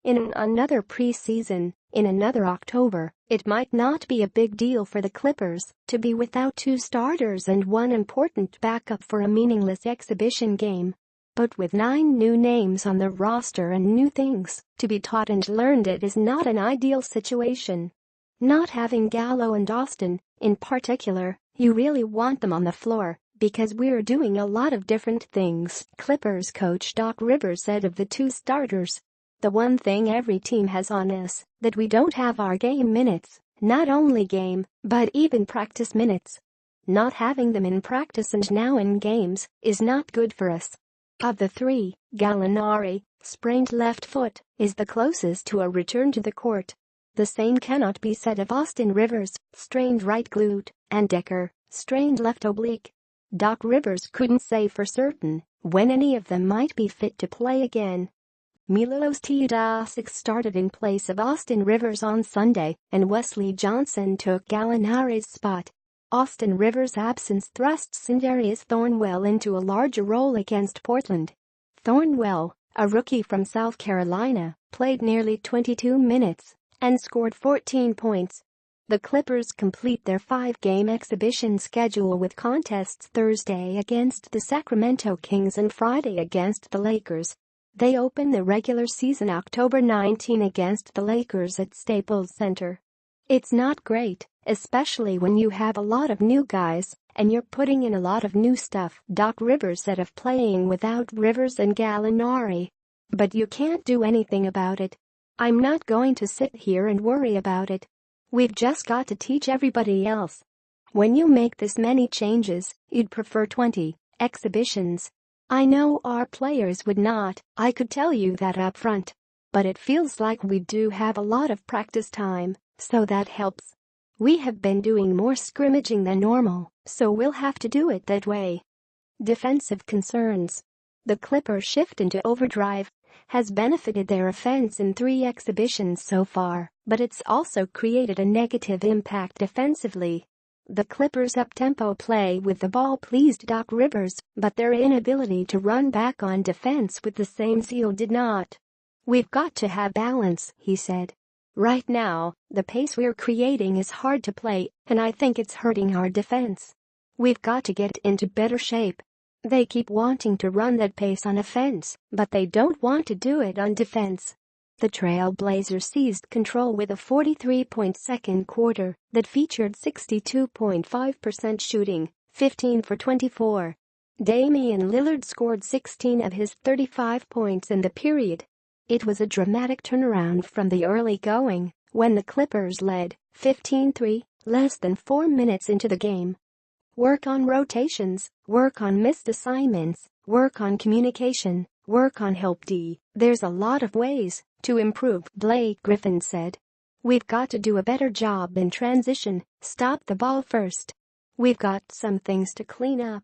In another preseason, in another October, it might not be a big deal for the Clippers to be without two starters and one important backup for a meaningless exhibition game. But with 9 new names on the roster and new things to be taught and learned, it is not an ideal situation. Not having Gallo and Austin, in particular, you really want them on the floor because we're doing a lot of different things, Clippers coach Doc Rivers said of the two starters. The one thing every team has on us that we don't have are game minutes, not only game, but even practice minutes. Not having them in practice and now in games is not good for us. Of the three, Gallinari, sprained left foot, is the closest to a return to the court. The same cannot be said of Austin Rivers, strained right glute, and Dekker, strained left oblique. Doc Rivers couldn't say for certain when any of them might be fit to play again. Milos Teodosic started in place of Austin Rivers on Sunday, and Wesley Johnson took Gallinari's spot. Austin Rivers' absence thrusts Sindarius Thornwell into a larger role against Portland. Thornwell, a rookie from South Carolina, played nearly 22 minutes and scored 14 points. The Clippers complete their 5-game exhibition schedule with contests Thursday against the Sacramento Kings and Friday against the Lakers. They open the regular season October 19 against the Lakers at Staples Center. It's not great, especially when you have a lot of new guys and you're putting in a lot of new stuff, Doc Rivers said of playing without Rivers and Gallinari. But you can't do anything about it. I'm not going to sit here and worry about it. We've just got to teach everybody else. When you make this many changes, you'd prefer 20 exhibitions. I know our players would not, I could tell you that up front. But it feels like we do have a lot of practice time, so that helps. We have been doing more scrimmaging than normal, so we'll have to do it that way. Defensive concerns. The Clippers' shift into overdrive has benefited their offense in 3 exhibitions so far, but it's also created a negative impact defensively. The Clippers' up-tempo play with the ball pleased Doc Rivers, but their inability to run back on defense with the same zeal did not. We've got to have balance, he said. Right now, the pace we're creating is hard to play, and I think it's hurting our defense. We've got to get into better shape. They keep wanting to run that pace on offense, but they don't want to do it on defense. The Trail Blazers seized control with a 43-point second quarter that featured 62.5% shooting, 15 for 24. Damian Lillard scored 16 of his 35 points in the period. It was a dramatic turnaround from the early going, when the Clippers led 15-3, less than 4 minutes into the game. Work on rotations, work on missed assignments, work on communication, work on help D. There's a lot of ways to improve, Blake Griffin said. We've got to do a better job in transition, stop the ball first. We've got some things to clean up.